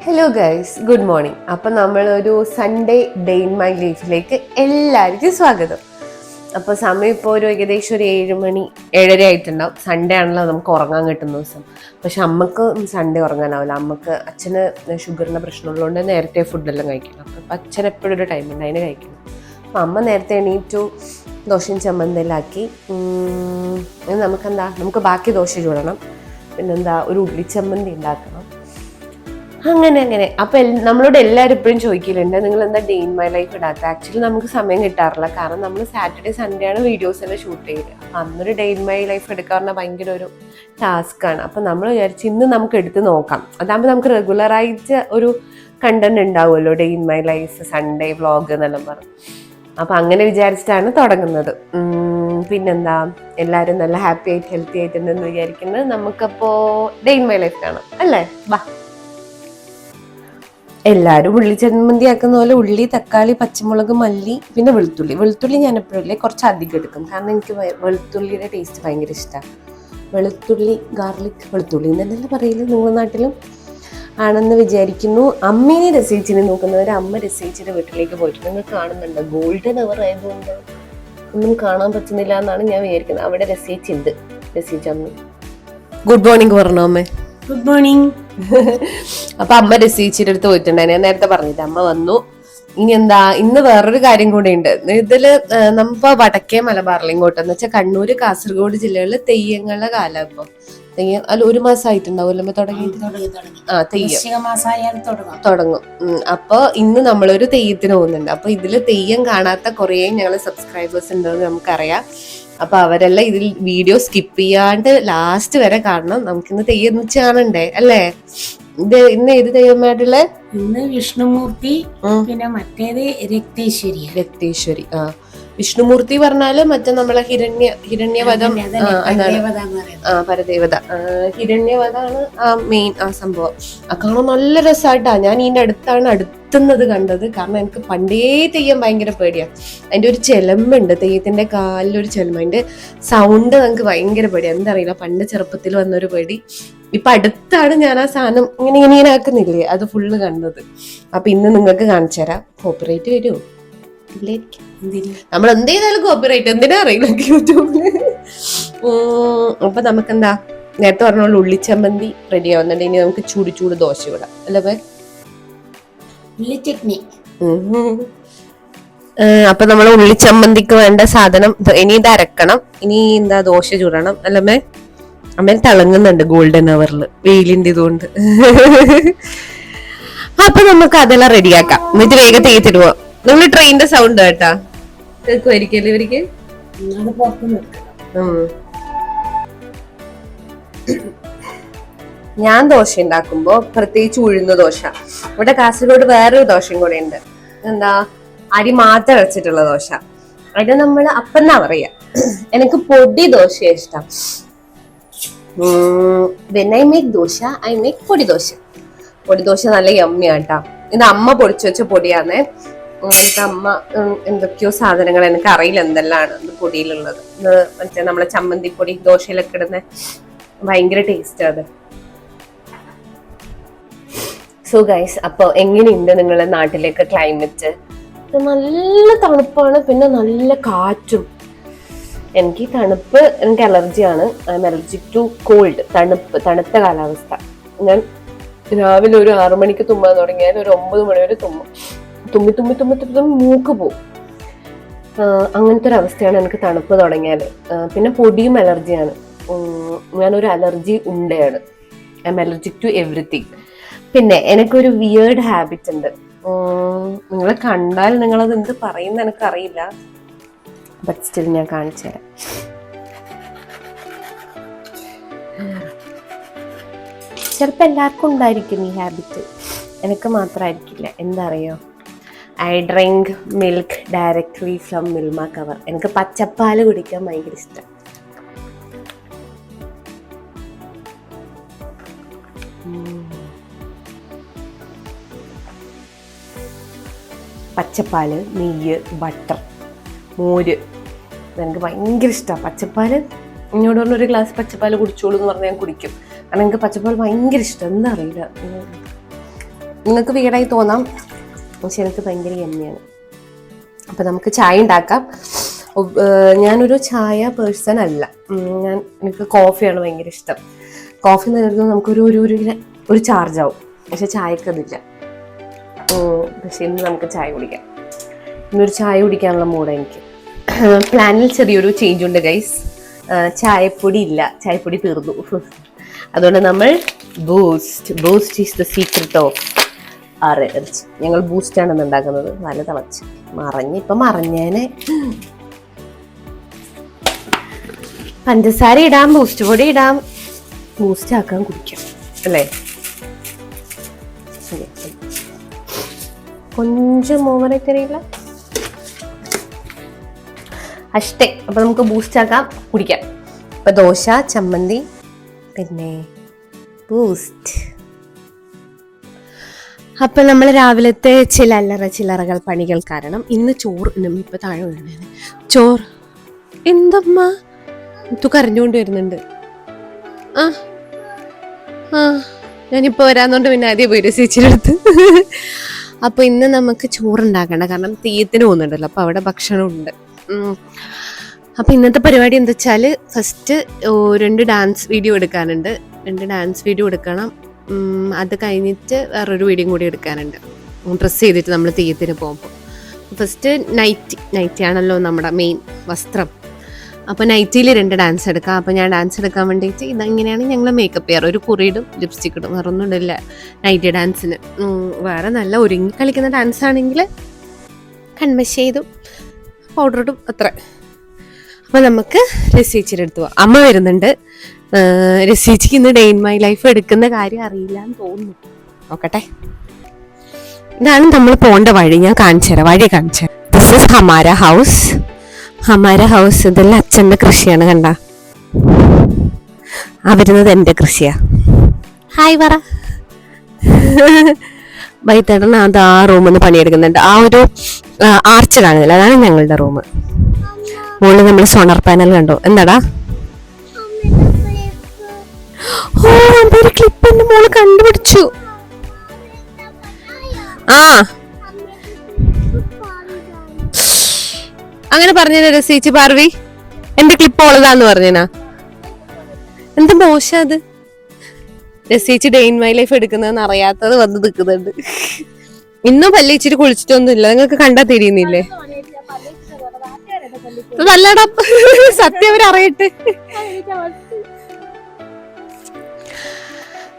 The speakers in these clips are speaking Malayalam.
Hello guys, good morning. അപ്പം നമ്മളൊരു സൺഡേ ഡേ ഇൻ മൈ ലൈഫിലേക്ക് എല്ലാവർക്കും സ്വാഗതം. അപ്പോൾ സമയം ഇപ്പോൾ ഏകദേശം ഒരു 7 മണി 7:30 ആയിട്ടുണ്ടാവും. സൺഡേ ആണല്ലോ നമുക്ക് ഉറങ്ങാൻ കിട്ടുന്ന ദിവസം. പക്ഷെ അമ്മക്ക് സൺഡേ ഉറങ്ങാനാവില്ല. അമ്മക്ക് അച്ഛന് ഷുഗറിൻ്റെ പ്രശ്നമുള്ളതുകൊണ്ട് നേരത്തെ ഫുഡെല്ലാം കഴിക്കണം. അപ്പം അച്ഛൻ എപ്പോഴും ഒരു ടൈമുണ്ട് അതിന് കഴിക്കണം. അപ്പം അമ്മ നേരത്തെ എണീറ്റു ദോശയും ചമ്മന്തിയിലാക്കി. നമുക്ക് ബാക്കി ദോശ ചൂടണം, പിന്നെന്താ ഒരു ഉള്ളിച്ചമ്മന്തി ഉണ്ടാക്കണം. അങ്ങനെ അപ്പൊ നമ്മളോട് എല്ലാവരും എപ്പോഴും ചോദിക്കലുണ്ട്, നിങ്ങൾ എന്താ ഡേ ഇൻ മൈ ലൈഫ് ഇടാത്ത? ആക്ച്വലി നമുക്ക് സമയം കിട്ടാറില്ല, കാരണം നമ്മൾ സാറ്റർഡേ സൺഡേ ആണ് വീഡിയോസ് എല്ലാം ഷൂട്ട് ചെയ്യുക. അപ്പൊ അന്നൊരു ഡേ ഇൻ മൈ ലൈഫ് എടുക്കാറുള്ള ഭയങ്കര ഒരു ടാസ്ക്കാണ്. അപ്പൊ നമ്മൾ വിചാരിച്ച് ഇന്ന് നമുക്ക് എടുത്ത് നോക്കാം. അതാകുമ്പോൾ നമുക്ക് റെഗുലറായിട്ട് ഒരു കണ്ടന്റ് ഉണ്ടാവുമല്ലോ, day in my life Sunday vlog എന്നെല്ലാം പറഞ്ഞു. അപ്പൊ അങ്ങനെ വിചാരിച്ചിട്ടാണ് തുടങ്ങുന്നത്. പിന്നെന്താ, എല്ലാവരും നല്ല ഹാപ്പി ആയിട്ട് ഹെൽത്തി ആയിട്ടുണ്ടെന്ന് വിചാരിക്കുന്നത്. നമുക്കപ്പോ ഡേ ഇൻ മൈ ലൈഫ് കാണാം അല്ലേ? ബാ. എല്ലാവരും ഉള്ളി ചമ്മന്തി ആക്കുന്ന പോലെ ഉള്ളി, തക്കാളി, പച്ചമുളക്, മല്ലി, പിന്നെ വെളുത്തുള്ളി ഞാൻ എപ്പോഴല്ലേ കുറച്ച് അധികം എടുക്കും, കാരണം എനിക്ക് വെളുത്തുള്ളിയുടെ ടേസ്റ്റ് ഭയങ്കര ഇഷ്ടമാണ്. വെളുത്തുള്ളി, ഗാർലിക്, വെളുത്തുള്ളി എന്നല്ല പറയില്ല, നിങ്ങളുടെ നാട്ടിലും ആണെന്ന് വിചാരിക്കുന്നു. അമ്മേനെ രസിച്ചിന് നോക്കുന്നവർ അമ്മ രസിച്ചിട്ട് വീട്ടിലേക്ക് പോയിട്ട് നിങ്ങൾ കാണുന്നുണ്ട്. ഗോൾഡൻ അവർ ആയതുകൊണ്ട് ഒന്നും കാണാൻ പറ്റുന്നില്ല എന്നാണ് ഞാൻ വിചാരിക്കുന്നത്. അവിടെ രസിച്ചുണ്ട്, രസിച്ചമ്മ. ഗുഡ് മോർണിംഗ് പറഞ്ഞോ അമ്മേ? Good morning. അപ്പൊ അമ്മ രസിച്ചിട്ട് അടുത്ത് പോയിട്ടുണ്ടായി, ഞാൻ നേരത്തെ പറഞ്ഞില്ല. അമ്മ വന്നു. ഇനി എന്താ, ഇന്ന് വേറൊരു കാര്യം കൂടെ ഉണ്ട്. ഇതില് നമ്മ വടക്കേ മലബാറിൽ ഇങ്ങോട്ട് എന്ന് വെച്ചാൽ കണ്ണൂര്, കാസർഗോഡ് ജില്ലകളിൽ തെയ്യങ്ങളുടെ കാലം. ഇപ്പൊ തെയ്യം അല്ല 1 മാസമായിട്ടുണ്ടാവുമല്ലോ തുടങ്ങിയിട്ട്. തെയ്യം തുടങ്ങും. അപ്പൊ ഇന്ന് നമ്മളൊരു തെയ്യത്തിന് പോകുന്നുണ്ട്. അപ്പൊ ഇതില് തെയ്യം കാണാത്ത കുറേ ഞങ്ങള് സബ്സ്ക്രൈബേഴ്സ് ഉണ്ടെന്ന് നമുക്കറിയാം. അപ്പൊ അവരെല്ലാം ഇതിൽ വീഡിയോ സ്കിപ്പ് ചെയ്യാണ്ട് ലാസ്റ്റ് വരെ കാണണം. നമുക്കിന്ന് തെയ്യം കാണണ്ടേ അല്ലേ? ഇന്ന് ഏത് തെയ്യമായിട്ടുള്ള? ഇന്ന് വിഷ്ണുമൂർത്തി, പിന്നെ മറ്റേത് രക്തേശ്വരി. വിഷ്ണുമൂർത്തി പറഞ്ഞാല് മറ്റേ നമ്മളെ ഹിരണ്യവധം, പരദേവത. ഹിരണ്യവധാണ് ആ മെയിൻ ആ സംഭവം. കാണാൻ നല്ല രസമായിട്ടാ. ഞാൻ ഇതിന്റെ അടുത്തുന്നത് കണ്ടത്, കാരണം എനിക്ക് പണ്ടേ തെയ്യം ഭയങ്കര പേടിയാണ്. അതിന്റെ ഒരു ചെലമ്പുണ്ട്, തെയ്യത്തിന്റെ കാലിലൊരു ചെലമ്പ്, അതിന്റെ സൗണ്ട് നമുക്ക് ഭയങ്കര പേടിയാണ്. എന്താ അറിയില്ല, പണ്ട് ചെറുപ്പത്തിൽ വന്നൊരു പേടി. ഇപ്പൊ അടുത്താണ് ഞാൻ ആ സാധനം ഇങ്ങനെ ആക്കുന്നില്ലേ, അത് ഫുള്ള് കണ്ടത്. അപ്പൊ ഇന്ന് നിങ്ങൾക്ക് കാണിച്ചു തരാം. കോപ്പറേറ്റ് വരുമോ? നമ്മൾ എന്ത് ചെയ്താലും കോപ്പിറൈറ്റ്, എന്തിനാ അറിയില്ല യൂട്യൂബില്. അപ്പൊ നമുക്കെന്താ, നേരത്തെ പറഞ്ഞോളൂ ഉള്ളിച്ചമ്മന്തി റെഡി ആവുന്നുണ്ട്. ഇനി നമുക്ക് ചൂട് ദോശ ഇടാം അല്ലേ? അപ്പൊ നമ്മൾ ഉള്ളിച്ചമ്മന്തിക്ക് വേണ്ട സാധനം ഇനി ഇത് അരക്കണം. ഇനി എന്താ ദോശ ചൂടണം അല്ലേ? അമ്മ തിളങ്ങുന്നുണ്ട് ഗോൾഡൻ അവറിൽ, വെയിലിന്റെ ഇതുകൊണ്ട്. അപ്പൊ നമുക്ക് അതെല്ലാം റെഡിയാക്കാം, എന്നിട്ട് വേഗം തേച്ചിട്ട് പോവാം. നിങ്ങൾ ട്രെയിനിന്റെ സൗണ്ട് കേട്ടാ കേൾക്കുമായിരിക്കല്ലേ ഇവർക്ക്? ഞാൻ ദോശ ഉണ്ടാക്കുമ്പോ പ്രത്യേകിച്ച് ഉഴുന്ന ദോശ. ഇവിടെ കാസർഗോഡ് വേറൊരു ദോശയും കൂടെ ഉണ്ട്. എന്താ, അരി മാത്രം അരച്ചിട്ടുള്ള ദോശ. അത് നമ്മൾ അപ്പെന്നാ പറയാ. എനിക്ക് പൊടി ദോശയാ ഇഷ്ടം. when I make dosa I make പൊടി ദോശ. പൊടി ദോശ നല്ല യമ്മിയാട്ടാ. ഇത് അമ്മ പൊടിച്ചു വെച്ച പൊടിയാന്നേ. അമ്മ എന്തൊക്കെയോ സാധനങ്ങൾ, എനിക്ക് അറിയില്ല എന്തെല്ലാണ് ഇത് പൊടിയിലുള്ളത്. ഇത് മറ്റേ നമ്മളെ ചമ്മന്തിപ്പൊടി ദോശയിലൊക്കെ ഇടുന്ന ഭയങ്കര ടേസ്റ്റ് അത്. സോ ഗൈസ്, അപ്പൊ എങ്ങനെയുണ്ട് നിങ്ങളുടെ നാട്ടിലേക്ക് ക്ലൈമറ്റ്? നല്ല തണുപ്പാണ്, പിന്നെ നല്ല കാറ്റും. എനിക്ക് തണുപ്പ്, എനിക്ക് അലർജിയാണ്. I am allergic to cold. തണുത്ത കാലാവസ്ഥ. ഞാൻ രാവിലെ ഒരു 6 മണിക്ക് തുമ്മാൻ തുടങ്ങിയാൽ ഒരു 9 മണി വരെ തുമ്മി മൂക്ക് പോവും. അങ്ങനത്തെ ഒരു അവസ്ഥയാണ് എനിക്ക് തണുപ്പ് തുടങ്ങിയാൽ. പിന്നെ പൊടിയും അലർജിയാണ്. ഞാനൊരു അലർജി ഉണ്ടയാണ്. I am allergic to everything. പിന്നെ എനിക്കൊരു വിയേർഡ് ഹാബിറ്റ് ഉണ്ട്. നിങ്ങളെ കണ്ടാൽ നിങ്ങളത് എന്ത് പറയുന്ന എനിക്കറിയില്ല, ബട്ട് സ്റ്റിൽ ഞാൻ കാണിച്ചു തരാം. ചിലപ്പോൾ എല്ലാവർക്കും ഉണ്ടായിരിക്കും ഈ ഹാബിറ്റ്, എനിക്ക് മാത്രമായിരിക്കില്ല. എന്താ അറിയോ? I drink milk directly from Milma cover. എനിക്ക് പച്ചപ്പാല് കുടിക്കാൻ ഭയങ്കര ഇഷ്ടം. പച്ചപ്പാല്, നെയ്യ്, ബട്ടർ, മോര്, എനിക്ക് ഭയങ്കര ഇഷ്ടമാണ് പച്ചപ്പാല്. എന്നോട് പറഞ്ഞ ഒരു ഗ്ലാസ് പച്ചപ്പാല് കുടിച്ചോളൂ എന്ന് പറഞ്ഞാൽ ഞാൻ കുടിക്കും, കാരണം എനിക്ക് പച്ചപ്പാൽ ഭയങ്കര ഇഷ്ടം. എന്താ അറിയില്ല, നിങ്ങൾക്ക് വീടായി തോന്നാം, പക്ഷെ എനിക്ക് ഭയങ്കര യമ്മിയാണ്. അപ്പം നമുക്ക് ചായ ഉണ്ടാക്കാം. ഞാനൊരു ചായ പേഴ്സൺ അല്ല, എനിക്ക് കോഫിയാണ് ഭയങ്കര ഇഷ്ടം. കോഫി നേടുന്നത് നമുക്കൊരു ഒരു ചാർജ് ആവും, പക്ഷെ ചായക്ക് അതില്ല. പക്ഷെ ഇന്ന് നമുക്ക് ചായ കുടിക്കാം. ഇന്നൊരു ചായ കുടിക്കാനുള്ള മൂഡ് എനിക്ക്. പ്ലാനിൽ ചെറിയൊരു ചേഞ്ച് ഉണ്ട് ഗൈസ്. ചായപ്പൊടി ഇല്ല, ചായപ്പൊടി തീർന്നു. അതുകൊണ്ട് നമ്മൾ Boost is the secret of our energy. ഞങ്ങൾ ബൂസ്റ്റാണ് ഇന്ന് ഉണ്ടാക്കുന്നത്. നല്ല തിളച്ച് മറഞ്ഞേനെ. പഞ്ചസാര ഇടാം, ബൂസ്റ്റ് പൊടി ഇടാം, ബൂസ്റ്റ് ആക്കാൻ കുടിക്കാം അല്ലേ? കൊഞ്ചം ഓവറായിട്ട് അറിയില്ല അഷ്ടേ. അപ്പൊ നമുക്ക് ബൂസ്റ്റ് ആക്കാം, കുടിക്കാം. ഇപ്പൊ ദോശ, ചമ്മന്തി, പിന്നെ ബൂസ്റ്റ്. അപ്പൊ നമ്മൾ രാവിലത്തെ ചില ചില്ലറകൾ പണികൾ കാരണം ഇന്ന് ചോറ് ഇപ്പൊ താഴെ വീണേ. ചോറ് എന്തമ്മ കരഞ്ഞുകൊണ്ട് വരുന്നുണ്ട്. ഞാനിപ്പോ വരാന്നോണ്ട് പിന്നെ ആദ്യം പോയി രസിച്ചെടുത്ത്. അപ്പൊ ഇന്ന് നമുക്ക് ചോറുണ്ടാക്കണ്ട, കാരണം തെയ്യത്തിന് പോകുന്നുണ്ടല്ലോ, അപ്പൊ അവിടെ ഭക്ഷണം ഉണ്ട്. അപ്പൊ ഇന്നത്തെ പരിപാടി എന്താ വെച്ചാല്, ഫസ്റ്റ് 2 ഡാൻസ് വീഡിയോ എടുക്കാനുണ്ട്. 2 ഡാൻസ് വീഡിയോ എടുക്കണം. അത് കഴിഞ്ഞിട്ട് വേറൊരു വീഡിയോ കൂടി എടുക്കാനുണ്ട്, ഡ്രസ്സ് ചെയ്തിട്ട് നമ്മൾ തെയ്യത്തിന് പോകുമ്പോൾ. ഫസ്റ്റ് നൈറ്റി ആണല്ലോ നമ്മുടെ മെയിൻ വസ്ത്രം. അപ്പോൾ നൈറ്റിയിൽ 2 ഡാൻസ് എടുക്കാം. അപ്പോൾ ഞാൻ ഡാൻസ് എടുക്കാൻ വേണ്ടിയിട്ട് ഇതെങ്ങനെയാണ് ഞങ്ങൾ മേക്കപ്പ് ചെയ്യാറ്, ഒരു കുറിയിടും, ലിപ്സ്റ്റിക് ഇടും, വേറെ ഒന്നും ഇടില്ല നൈറ്റി ഡാൻസിന്. വേറെ നല്ല ഒരുങ്ങി കളിക്കുന്ന ഡാൻസ് ആണെങ്കിൽ കൺമഷ് ചെയ്തും പൗഡർ ഇടും, അത്ര. അപ്പോൾ നമുക്ക് രസീച്ചിയുടെ അടുത്ത് പോവാം. അമ്മ വരുന്നുണ്ട്. രസീച്ചിക്ക് ഇന്ന് ഡേ ഇൻ മൈ ലൈഫ് എടുക്കുന്ന കാര്യം അറിയില്ല എന്ന് തോന്നുന്നു. നോക്കട്ടെ. ഇതാണ് നമ്മൾ പോകേണ്ട വഴി. ഞാൻ കാണിച്ചു തരാം, വഴി കാണിച്ചു തരാം. This is Hamara house. Hamara house ഇതെല്ലാം അച്ഛൻ്റെ കൃഷിയാണ്, കണ്ട. വരുന്നത് എൻ്റെ കൃഷിയാ. ഹായ് പറ. വൈകിട്ടേട്ടൻ അത് ആ റൂമിൽ പണിയെടുക്കുന്നുണ്ട്. ആ ഒരു ആർച്ച് കാണുന്നില്ല, അതാണ് ഞങ്ങളുടെ റൂം. മുകളിൽ നമ്മൾ സോളാർ പാനൽ കണ്ടോ? എന്താടാ? ഓ, എന്തൊരു ക്ലിപ്പ് എന്റെ മോള് കണ്ടുപിടിച്ചു. അങ്ങനെ പറഞ്ഞാ രസിച്ച് പാർവി, എന്റെ ക്ലിപ്പ് ഉള്ളതാന്ന് പറഞ്ഞാ. എന്ത് മോശ അത്. രസിച്ച് ഡേ ഇൻ മൈ ലൈഫ് എടുക്കുന്നതെന്ന് അറിയാത്തത് വന്ന് നിൽക്കുന്നുണ്ട്. ഇന്നും പല്ലിച്ചിട്ട് കുളിച്ചിട്ടൊന്നും ഇല്ല, നിങ്ങൾക്ക് കണ്ടാ തിരിയുന്നില്ലേ? നല്ലടാ, സത്യം അവരറിയട്ടെ.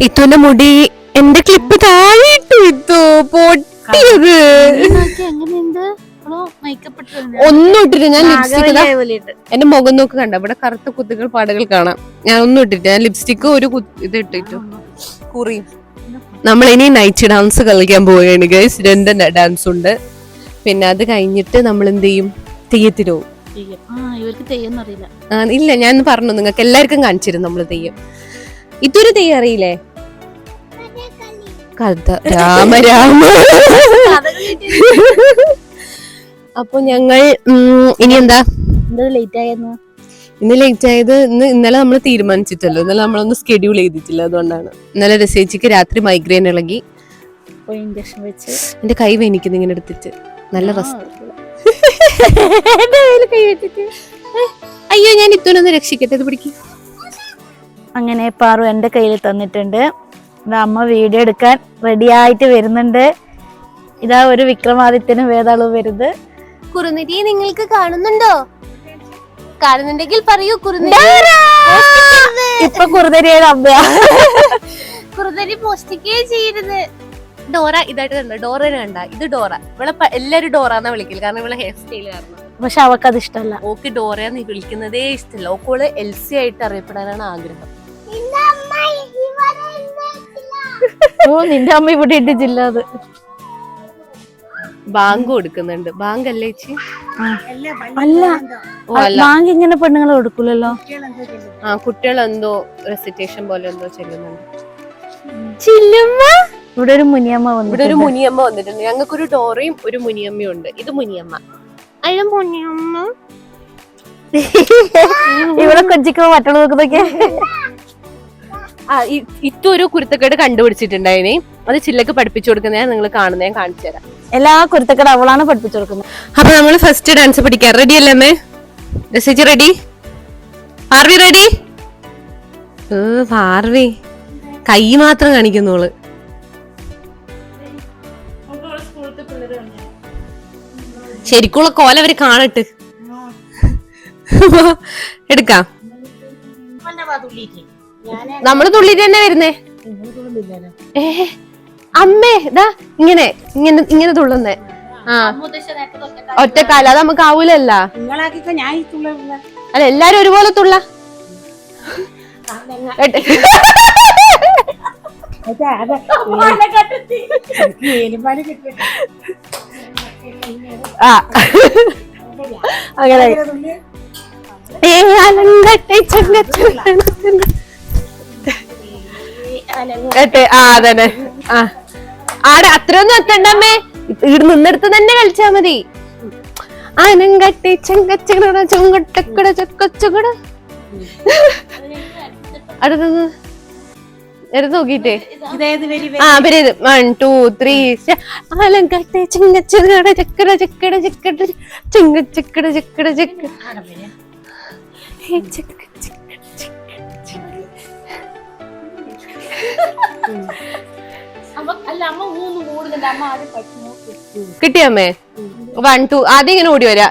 ഇത്തുന്റെ മുടി എന്റെ ക്ലിപ്പ് താഴെ ഇട്ടു. ഇത്തു പൊട്ടിയത്. ഒന്നും ഇട്ടിട്ട് ഞാൻ ലിപ്സ്റ്റിക്, എന്റെ മുഖം നോക്ക് കണ്ട, ഇവിടെ കറുത്ത കുത്തുകൾ പാടുകൾ കാണാം. ഞാൻ ഒന്നും ഇട്ടിട്ട്, ഞാൻ ലിപ്സ്റ്റിക്ക് ഒരു ഇത് ഇട്ടിട്ടു കുറിയും. നമ്മൾ ഇനി നൈറ്റ് ഡാൻസ് കളിക്കാൻ പോവുകയാണ് ഗൈസ്. 2 ഡാൻസ് ഉണ്ട്. പിന്നെ അത് കഴിഞ്ഞിട്ട് നമ്മൾ എന്ത് ചെയ്യും? തെയ്യത്തിന് പോകും. ഇല്ല, ഞാൻ പറഞ്ഞു, നിങ്ങൾക്ക് എല്ലാവർക്കും കാണിച്ചിരുന്നു നമ്മള് തെയ്യം. ഇതൊരു തെയ്യം അറിയില്ലേ? കഥ രാമ രാമ. അപ്പൊ ഞങ്ങൾ ഇനി എന്താ ലേറ്റ് ആയെന്ന്? ഇന്ന് ലേറ്റ് ആയത് ഇന്നലെ നമ്മൾ തീരുമാനിച്ചിട്ടല്ലോ, ഇന്നലെ നമ്മളൊന്ന് സ്കെഡ്യൂൾ ചെയ്തിട്ടില്ല, അതുകൊണ്ടാണ്. ഇന്നലെ രസേച്ചിക്ക് രാത്രി മൈഗ്രെയിൻ ഇളകി ഇഞ്ചക്ഷൻ വെച്ച് എന്റെ കൈ വേനിക്കുന്നു ഇങ്ങനെ എടുത്തിട്ട്. നല്ല റെസ്റ്റ്. കൈ വെച്ചിട്ട് അയ്യോ, ഞാൻ ഇതൊന്ന് രക്ഷിക്കട്ടെ, ഇത് പിടിക്കും. അങ്ങനെ പാറു എന്റെ കയ്യിൽ തന്നിട്ടുണ്ട്. അമ്മ വീഡിയോ എടുക്കാൻ റെഡി ആയിട്ട് വരുന്നുണ്ട്. ഇതാ ഒരു വിക്രമാദിത്യനും വേതാളവും വരുന്നത്. കുറുനിധി നിങ്ങൾക്ക് കാണുന്നുണ്ടോ? കാണുന്നുണ്ടെങ്കിൽ പറയൂ. ഇപ്പൊ കുറുനരിയുടെ അമ്മ. കുറുനരി പോസ്റ്റിക്കേ ചെയ്യരുത്. ഡോറ ഇതായിട്ട് കണ്ട, ഡോറനെ കണ്ട, ഇത് ഡോറ. ഇവിടെ എല്ലാരും ഡോറാന്നാ വിളിക്കല്, കാരണം ഇവിടെ ഹെയർ സ്റ്റൈൽ കാരണം. പക്ഷെ അവക്ക് അത് ഇഷ്ടമല്ല. ഓക്ക് ഡോറയെന്ന് വിളിക്കുന്നതേ ഇഷ്ടമല്ല. ഓക്കോള് എൽസി ആയിട്ട് അറിയപ്പെടാനാണ് ആഗ്രഹം. ഓ, നിന്റെ അമ്മ ഇവിടെ ഇട്ടില്ല. അത് ബാങ്ക് കൊടുക്കുന്നുണ്ട്. ബാങ്ക് അല്ലേ ചേച്ചി? അല്ല, ബാങ്ക് ഇങ്ങനെ പെണ്ണുങ്ങൾ കൊടുക്കൂലല്ലോ. കുട്ടികൾ എന്തോ റെസിറ്റേഷൻ പോലെ എന്തോ ചെല്ലുന്നുണ്ട്. ഇവിടെ ഒരു മുനിയമ്മ വന്നിട്ടുണ്ട്. ഞങ്ങൾക്കൊരു ഡോറയും ഒരു മുനിയമ്മയും ഉണ്ട്. ഇത് മുനിയമ്മ. മുനിയമ്മ ഇവിടെ കൊച്ചിക്കോ മറ്റുള്ളതൊക്കെ ഇതൊരു കുരുത്തക്കേട് കണ്ടുപിടിച്ചിട്ടുണ്ടായിനെ. അത് ചില്ലക്ക് പഠിപ്പിച്ചു കൊടുക്കുന്നത് നിങ്ങൾ കാണുന്നത് ഞാൻ കാണിച്ചു തരാം. എല്ലാ കുരുത്തക്കട അവളാണ് പഠിപ്പിച്ചു കൊടുക്കുന്നത്. അപ്പൊ നമ്മൾ ഫസ്റ്റ് ഡാൻസ് പഠിക്കാം. റെഡി അല്ലേ അമ്മേ? ചേച്ചി റെഡി? പാർവി റെഡി? പാർവി കൈ മാത്രം കാണിക്കുന്നോള്. ശരിക്കുള്ള കോല അവര് കാണട്ട്. എടുക്കാം. നമ്മള് തുള്ളിട്ട് തന്നെ വരുന്നേ. അമ്മേ ഇതാ ഇങ്ങനെ ഇങ്ങനെ ഇങ്ങനെ തുള്ളുന്നേ. ആ ഒറ്റക്കാല അത് നമുക്ക് ആവൂലല്ല. അല്ല എല്ലാരും ഒരുപോലെ തുള്ള. ആ അങ്ങനെ അതന്നെ. ആ ആടെ അത്രയൊന്നും എത്തണ്ടമ്മേ, ഇവിടെ നിന്നെടുത്ത് തന്നെ കളിച്ചാ മതി. ആനങ്കട്ടി ചെങ്കച്ചകട ചുങ്കട്ടക്കട ചക്കച്ചകട അടുത്തത് എടുത്ത് നോക്കിട്ടേ. ആ പേര് 1 2 3 ആലങ്കട്ടി ചെങ്കച്ചകട ചക്കട ചക്കട ചക്കട ചെങ്കച്ചക്കട ചക്കട ചക്ക കിട്ടിയമ്മേ? 1 2 ആദ്യം ഇങ്ങനെ ഓടി വരാ.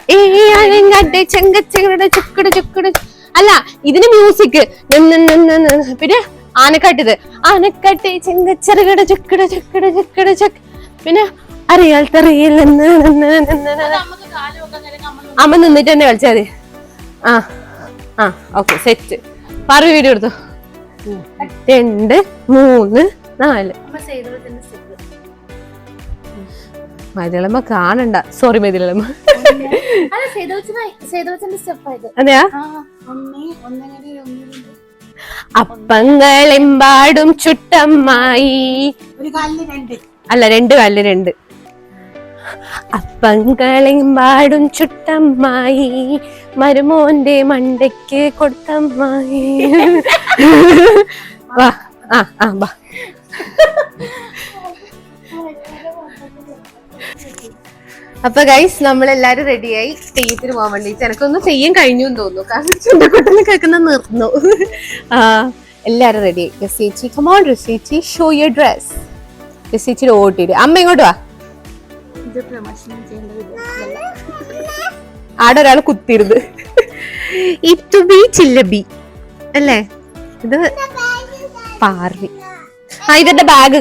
അല്ല ഇതിന് മ്യൂസിക്. പിന്നെ ആനക്കാട്ടിത് ആനക്കാട്ടെ ചെങ്കച്ചെറുകട ചക്കട ചക്കട ചക്കട ചക്ക. പിന്നെ അറിയാൽ തറിയൽ അമ്മ നിന്നിട്ട് തന്നെ കളിച്ചാ മതി. ആ ആ ഓക്കെ സെറ്റ്. പാർവി വീഡിയോ എടുത്തോ. 2 3 4 മതിലമ്മ കാണണ്ട. സോറി മതിലമ്മ. അതെയാ? അപ്പങ്ങളെമ്പാടും ചുട്ടമ്മായി. അല്ല 2 കാലില് 2. അപ്പങ്ങളെമ്പാടും ചുട്ടമ്മായി മരുമോന്റെ മണ്ടയ്ക്ക് കൊടുത്തമ്മായി. വാ ആ ആ വാ. അപ്പൊ ഗൈസ് നമ്മളെല്ലാരും റെഡിയായി തെയ്യത്തിന് പോകാൻ വേണ്ടി. എനക്കൊന്നും തെയ്യം കഴിഞ്ഞു എന്ന് തോന്നുന്നു, കാരണം ചുണ്ടക്കൊട്ടല് കേൾക്കുന്ന നിർന്നു. എല്ലാരും റെഡിയായി. രസേച്ചി കമോൺ രസേച്ചി ഷോ യുവർ ഡ്രസ്. രസേച്ചിയുടെ ഓട്ടിട്ട് അമ്മ ഇങ്ങോട്ട് വാ. ആടെ ഒരാൾ കുത്തിരുത്. ഇറ്റ് ബി ചില്ലബി അല്ലേ? ഇത് പാർവി. ആ ഇതിന്റെ ബാഗ്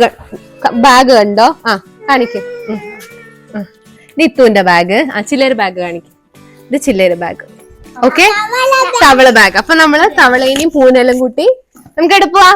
കണ്ടോ? ആ കാണിക്ക്. നിത്തുവിന്റെ ബാഗ്. ആ ചില്ലയുടെ ബാഗ് കാണിക്കും. ഇത് ചില്ലയുടെ ബാഗ്. ഓക്കെ തവള ബാഗ്. അപ്പൊ നമ്മള് തവളേനെയും പൂനെല്ലാം കൂട്ടി നമുക്ക് എടുപ്പുവാ.